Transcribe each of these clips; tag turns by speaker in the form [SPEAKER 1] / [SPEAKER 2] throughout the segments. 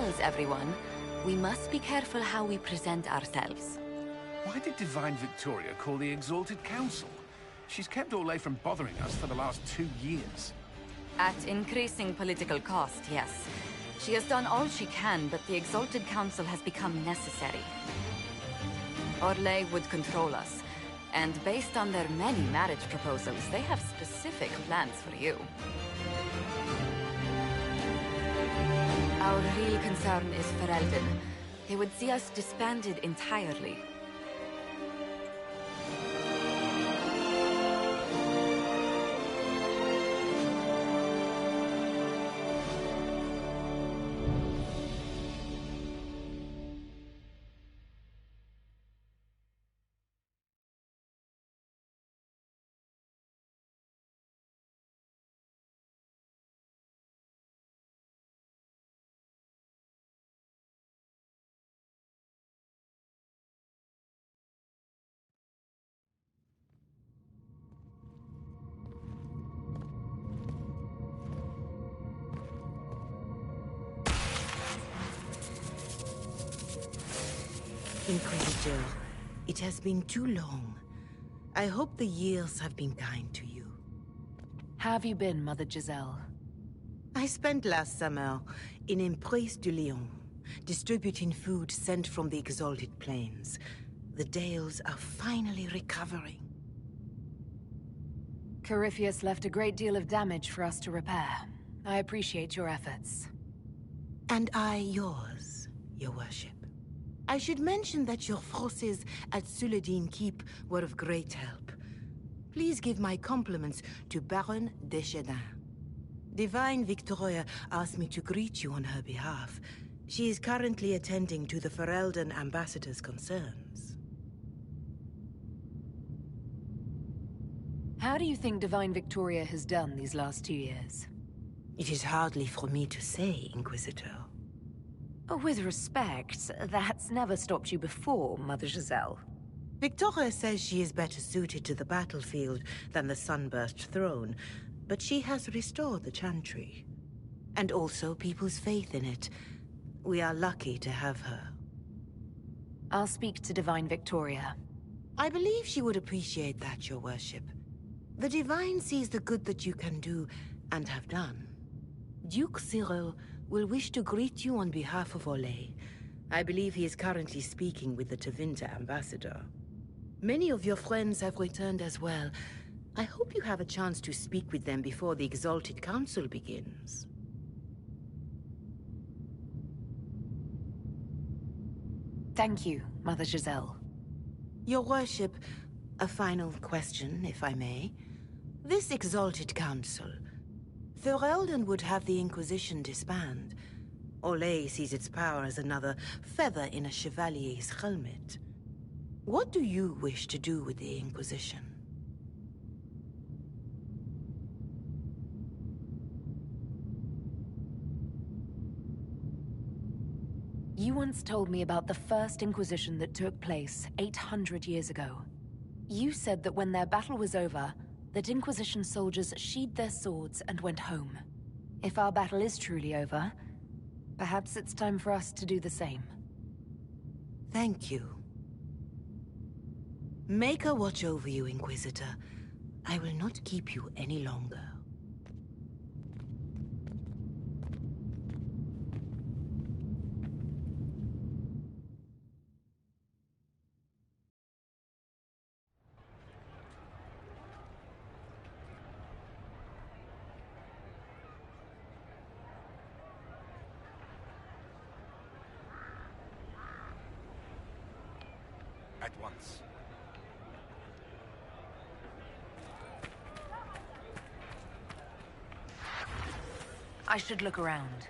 [SPEAKER 1] tells everyone, we must be careful how we present ourselves.
[SPEAKER 2] Why did Divine Victoria call the Exalted Council? She's kept Orlais from bothering us for the last 2 years.
[SPEAKER 1] At increasing political cost, yes. She has done all she can, but the Exalted Council has become necessary. Orlais would control us, and based on their many marriage proposals, they have specific plans for you. Our real concern is Ferelden. They would see us disbanded entirely.
[SPEAKER 3] Inquisitor, it has been too long. I hope the years have been kind to you.
[SPEAKER 4] How have you been, Mother Giselle?
[SPEAKER 3] I spent last summer in Emprise du Lion, distributing food sent from the Exalted Plains. The Dales are finally recovering.
[SPEAKER 4] Corypheus left a great deal of damage for us to repair. I appreciate your efforts.
[SPEAKER 3] And I yours, your worship. I should mention that your forces at Suladin Keep were of great help. Please give my compliments to Baron Deschedin. Divine Victoria asked me to greet you on her behalf. She is currently attending to the Ferelden ambassador's concerns.
[SPEAKER 4] How do you think Divine Victoria has done these last 2 years?
[SPEAKER 3] It is hardly for me to say, Inquisitor.
[SPEAKER 4] With respect, that's never stopped you before, Mother Giselle.
[SPEAKER 3] Victoria says she is better suited to the battlefield than the Sunburst throne, but she has restored the Chantry. And also people's faith in it. We are lucky to have her.
[SPEAKER 4] I'll speak to Divine Victoria.
[SPEAKER 3] I believe she would appreciate that, your worship. The Divine sees the good that you can do and have done. Duke Cyril will wish to greet you on behalf of Orlais. I believe he is currently speaking with the Tevinter ambassador. Many of your friends have returned as well. I hope you have a chance to speak with them before the Exalted Council begins.
[SPEAKER 4] Thank you, Mother Giselle.
[SPEAKER 3] Your worship, a final question, if I may. This Exalted Council, Ferelden would have the Inquisition disband. Orlais sees its power as another feather in a chevalier's helmet. What do you wish to do with the Inquisition?
[SPEAKER 4] You once told me about the first Inquisition that took place 800 years ago. You said that when their battle was over, that Inquisition soldiers sheathed their swords and went home. If our battle is truly over, perhaps it's time for us to do the same.
[SPEAKER 3] Thank you. Maker watch over you, Inquisitor. I will not keep you any longer.
[SPEAKER 2] At once.
[SPEAKER 4] I should look around.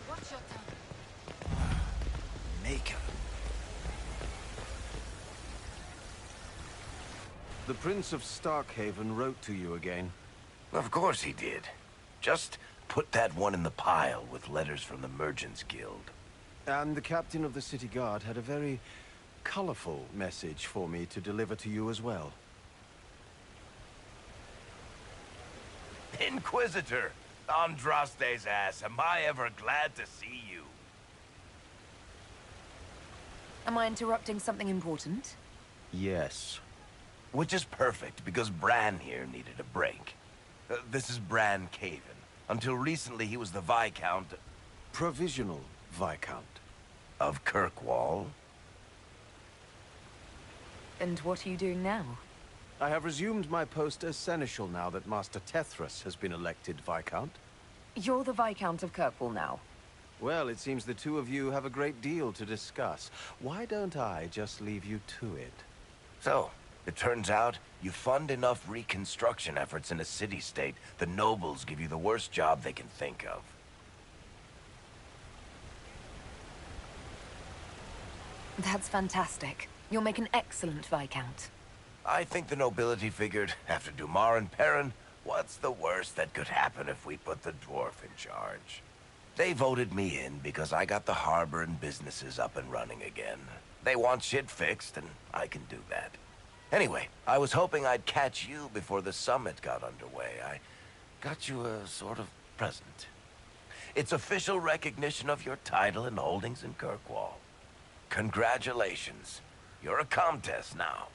[SPEAKER 1] Watch your tongue.
[SPEAKER 2] Maker. The Prince of Starkhaven wrote to you again.
[SPEAKER 5] Of course he did. Just put that one in the pile with letters from the Merchants Guild.
[SPEAKER 2] And the captain of the city guard had a very colorful message for me to deliver to you as well.
[SPEAKER 5] Inquisitor! Andraste's ass, am I ever glad to see you.
[SPEAKER 4] Am I interrupting something important?
[SPEAKER 5] Yes. Which is perfect, because Bran here needed a break. This is Bran Caven. Until recently, he was the Viscount...
[SPEAKER 6] Provisional Viscount.
[SPEAKER 5] Of Kirkwall.
[SPEAKER 4] And what are you doing now?
[SPEAKER 6] I have resumed my post as Seneschal now that Master Tethras has been elected Viscount.
[SPEAKER 4] You're the Viscount of Kirkwall now.
[SPEAKER 6] Well, it seems the two of you have a great deal to discuss. Why don't I just leave you to it?
[SPEAKER 5] So, it turns out, you fund enough reconstruction efforts in a city-state, the nobles give you the worst job they can think of.
[SPEAKER 4] That's fantastic. You'll make an excellent Viscount.
[SPEAKER 5] I think the nobility figured, after Dumar and Perrin, what's the worst that could happen if we put the dwarf in charge? They voted me in because I got the harbor and businesses up and running again. They want shit fixed, and I can do that. Anyway, I was hoping I'd catch you before the summit got underway. I got you a sort of present. It's official recognition of your title and holdings in Kirkwall. Congratulations. You're a Comtesse now.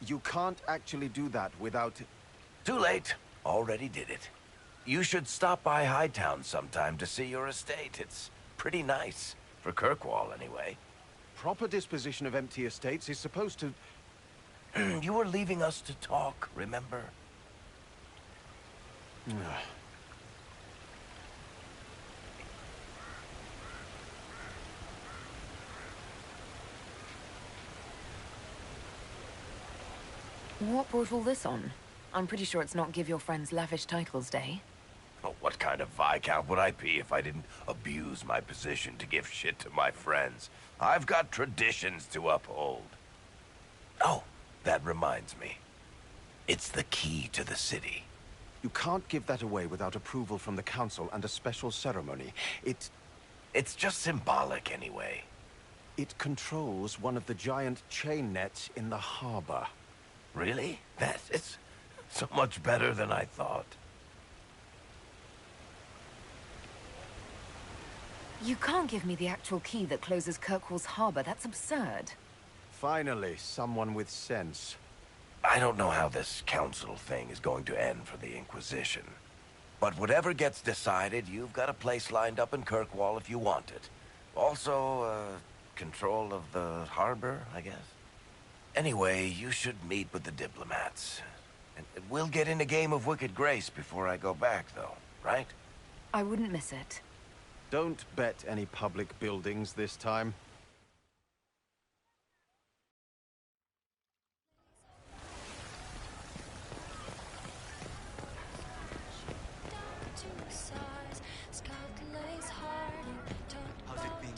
[SPEAKER 6] You can't actually do that without...
[SPEAKER 5] Too late. Already did it. You should stop by Hightown sometime to see your estate. It's pretty nice. For Kirkwall, anyway.
[SPEAKER 6] Proper disposition of empty estates is supposed to...
[SPEAKER 5] You were leaving us to talk, remember?
[SPEAKER 4] What brought all this on? I'm pretty sure it's not Give Your Friends Lavish Titles Day.
[SPEAKER 5] Oh, what kind of Viscount would I be if I didn't abuse my position to give shit to my friends? I've got traditions to uphold. Oh, that reminds me. It's the key to the city.
[SPEAKER 6] You can't give that away without approval from the council and a special ceremony.
[SPEAKER 5] It's just symbolic anyway.
[SPEAKER 6] It controls one of the giant chain nets in the harbor.
[SPEAKER 5] Really? That is so much better than I thought.
[SPEAKER 4] You can't give me the actual key that closes Kirkwall's harbor. That's absurd.
[SPEAKER 6] Finally, someone with sense.
[SPEAKER 5] I don't know how this council thing is going to end for the Inquisition. But whatever gets decided, you've got a place lined up in Kirkwall if you want it. Also, control of the harbor, I guess. Anyway, you should meet with the diplomats. And we'll get in a game of Wicked Grace before I go back, though, right?
[SPEAKER 4] I wouldn't miss it.
[SPEAKER 6] Don't bet any public buildings this time.
[SPEAKER 7] How's it been?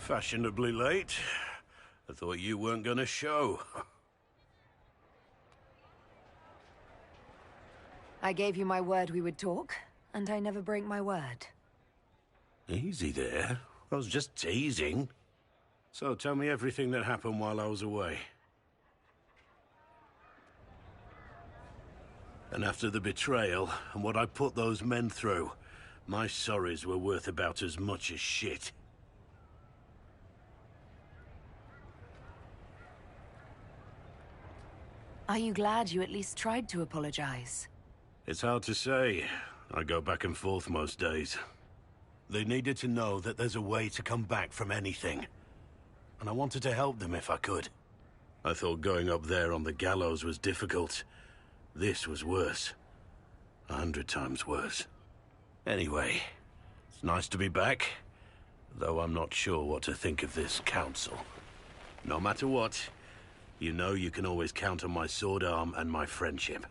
[SPEAKER 8] Fashionably late. I thought you weren't gonna show.
[SPEAKER 4] I gave you my word we would talk, and I never break my word.
[SPEAKER 8] Easy there. I was just teasing. So tell me everything that happened while I was away. And after the betrayal, and what I put those men through, my sorries were worth about as much as shit.
[SPEAKER 4] Are you glad you at least tried to apologize?
[SPEAKER 8] It's hard to say. I go back and forth most days. They needed to know that there's a way to come back from anything. And I wanted to help them if I could. I thought going up there on the gallows was difficult. This was worse. 100 times worse. Anyway, it's nice to be back. Though I'm not sure what to think of this council. No matter what, you know you can always count on my sword arm and my friendship.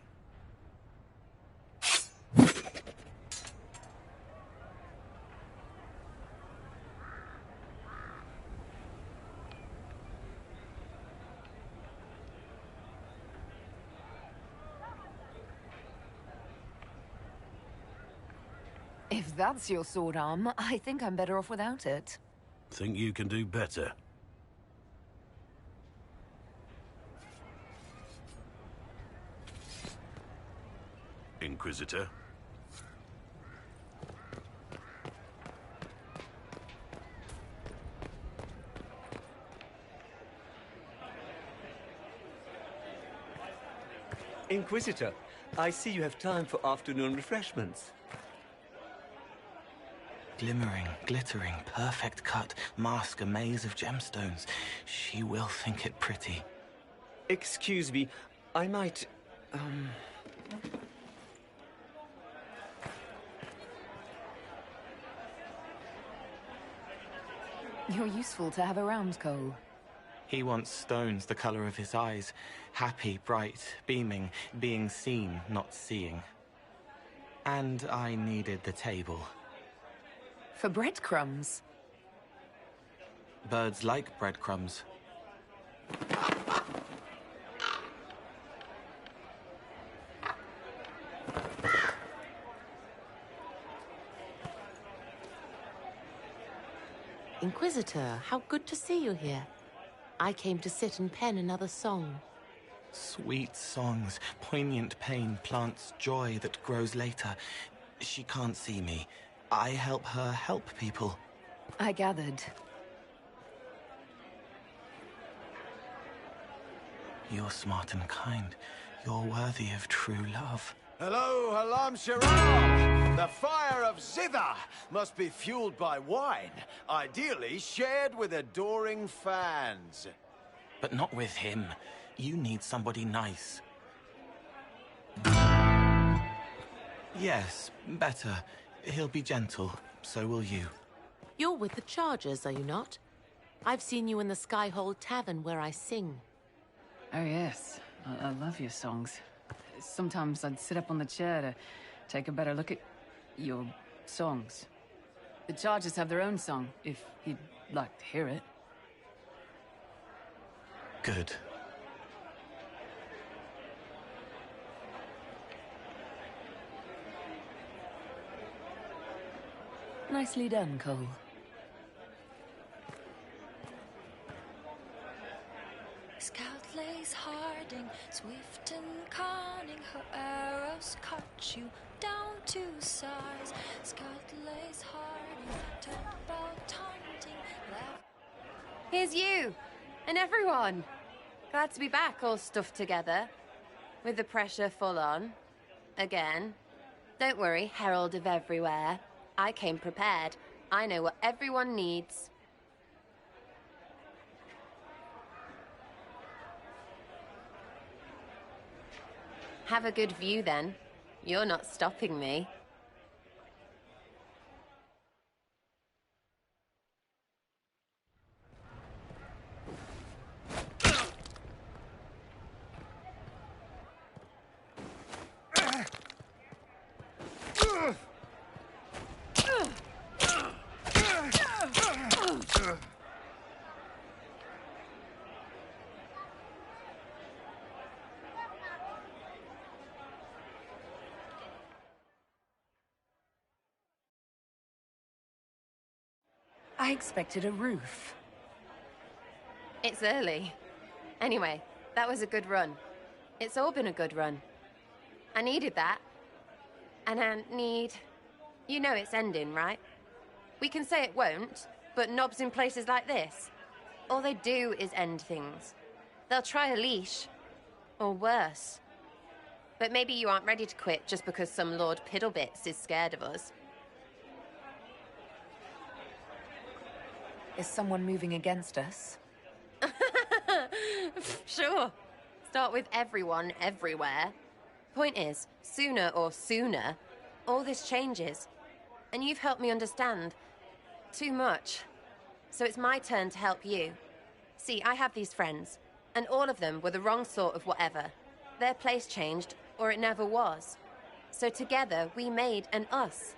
[SPEAKER 4] If that's your sword arm, I think I'm better off without it.
[SPEAKER 8] Think you can do better? Inquisitor?
[SPEAKER 9] Inquisitor, I see you have time for afternoon refreshments.
[SPEAKER 10] Glimmering, glittering, perfect cut, mask a maze of gemstones. She will think it pretty.
[SPEAKER 9] Excuse me, I might,
[SPEAKER 4] You're useful to have around, Cole.
[SPEAKER 10] He wants stones the color of his eyes. Happy, bright, beaming, being seen, not seeing. And I needed the table.
[SPEAKER 4] For breadcrumbs?
[SPEAKER 10] Birds like breadcrumbs.
[SPEAKER 3] Inquisitor, how good to see you here. I came to sit and pen another song.
[SPEAKER 10] Sweet songs, poignant pain plants joy that grows later. She can't see me. I help her help people.
[SPEAKER 4] I gathered.
[SPEAKER 10] You're smart and kind. You're worthy of true love.
[SPEAKER 6] Hello, Halam Shiraz! The fire of Zither must be fueled by wine, ideally shared with adoring fans.
[SPEAKER 10] But not with him. You need somebody nice. Yes, better. He'll be gentle. So will you.
[SPEAKER 3] You're with the Chargers, are you not? I've seen you in the Skyhold Tavern where I sing.
[SPEAKER 11] Oh, yes. I love your songs. Sometimes I'd sit up on the chair to take a better look at your songs. The Chargers have their own song, if you'd like to hear it.
[SPEAKER 10] Good.
[SPEAKER 4] Nicely done, Cole.
[SPEAKER 7] Scout lays harding, swift and cunning, her arrows cut you down to size. Scout lays harding, talk about hunting, left.
[SPEAKER 12] Here's you, and everyone. Glad to be back, all stuffed together. With the pressure full on. Again. Don't worry, Herald of Everywhere. I came prepared. I know what everyone needs. Have a good view, then. You're not stopping me.
[SPEAKER 4] I expected a roof.
[SPEAKER 12] It's early. Anyway, that was a good run. It's all been a good run. I needed that. And I need... You know it's ending, right? We can say it won't, but knobs in places like this, all they do is end things. They'll try a leash. Or worse. But maybe you aren't ready to quit just because some Lord Piddlebits is scared of us.
[SPEAKER 4] Is someone moving against us?
[SPEAKER 12] Sure. Start with everyone, everywhere. Point is, sooner, all this changes. And you've helped me understand. Too much. So it's my turn to help you. See, I have these friends, and all of them were the wrong sort of whatever. Their place changed, or it never was. So together, we made an us.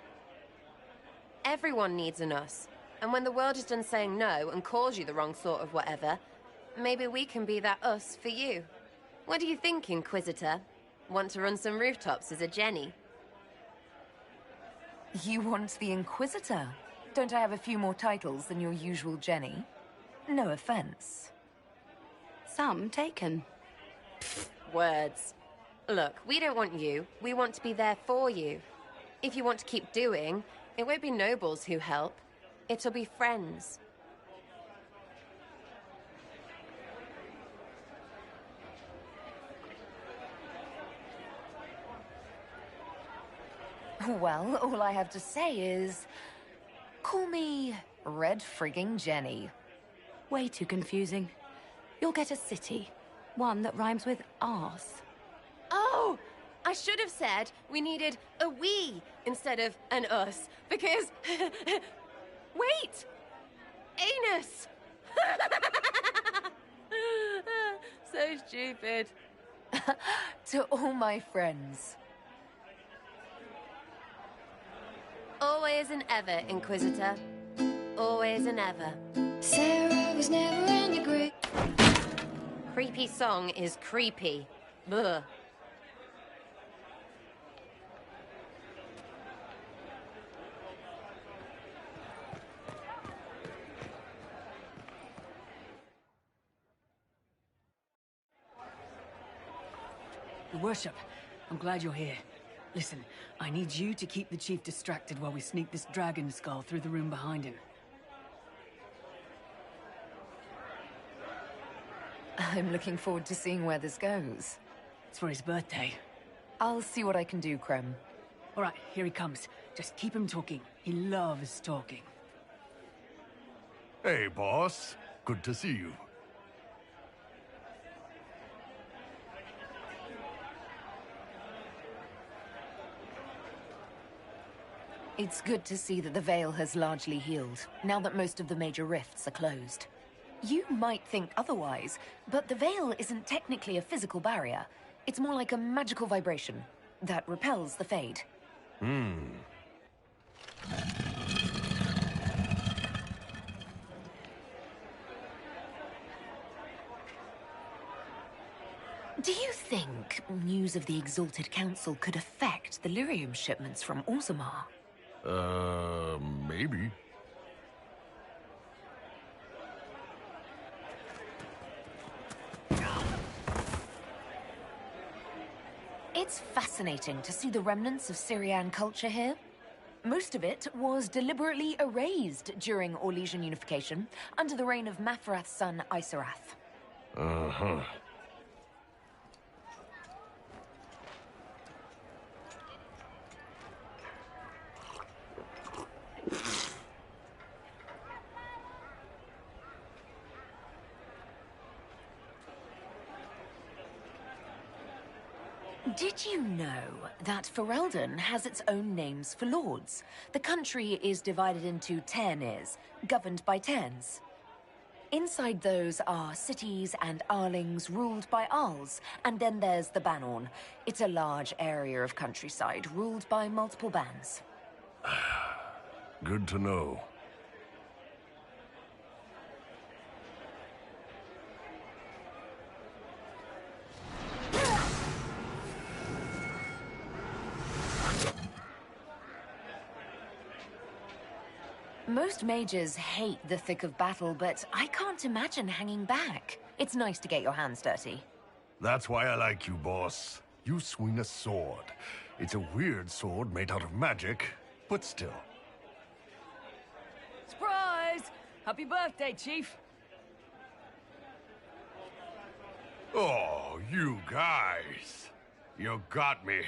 [SPEAKER 12] Everyone needs an us. And when the world is done saying no and calls you the wrong sort of whatever, maybe we can be that us for you. What do you think, Inquisitor? Want to run some rooftops as a Jenny?
[SPEAKER 4] You want the Inquisitor? Don't I have a few more titles than your usual Jenny? No offense.
[SPEAKER 3] Some taken.
[SPEAKER 12] Words. Look, we don't want you. We want to be there for you. If you want to keep doing, it won't be nobles who help. It'll be friends.
[SPEAKER 4] Well, all I have to say is... call me Red Frigging Jenny.
[SPEAKER 3] Way too confusing. You'll get a city. One that rhymes with arse.
[SPEAKER 12] Oh! I should have said we needed a we instead of an us, because... Wait! Anus! So stupid.
[SPEAKER 4] To all my friends.
[SPEAKER 12] Always and ever, Inquisitor. Always and ever.
[SPEAKER 7] Sarah was never in the grave.
[SPEAKER 12] Creepy song is creepy. Ugh.
[SPEAKER 11] Your worship, I'm glad you're here. Listen, I need you to keep the chief distracted while we sneak this dragon skull through the room behind him.
[SPEAKER 4] I'm looking forward to seeing where this goes.
[SPEAKER 11] It's for his birthday.
[SPEAKER 4] I'll see what I can do, Krem.
[SPEAKER 11] All right, here he comes. Just keep him talking. He loves talking.
[SPEAKER 13] Hey, boss. Good to see you.
[SPEAKER 4] It's good to see that the Veil has largely healed, now that most of the major rifts are closed. You might think otherwise, but the Veil isn't technically a physical barrier. It's more like a magical vibration that repels the Fade. Do you think news of the Exalted Council could affect the lyrium shipments from Orzammar?
[SPEAKER 13] Maybe.
[SPEAKER 4] It's fascinating to see the remnants of Syrian culture here. Most of it was deliberately erased during Orlesian unification under the reign of Mafarath's son, Isarath.
[SPEAKER 13] Uh-huh.
[SPEAKER 4] Did you know that Ferelden has its own names for lords? The country is divided into Tairnirs, governed by Tairns. Inside those are cities and Arlings ruled by Arls, and then there's the Banorn. It's a large area of countryside ruled by multiple bands.
[SPEAKER 13] Good to know.
[SPEAKER 4] Most mages hate the thick of battle, but I can't imagine hanging back. It's nice to get your hands dirty.
[SPEAKER 13] That's why I like you, boss. You swing a sword. It's a weird sword made out of magic, but still.
[SPEAKER 11] Surprise! Happy birthday, Chief.
[SPEAKER 13] Oh, you guys. You got me.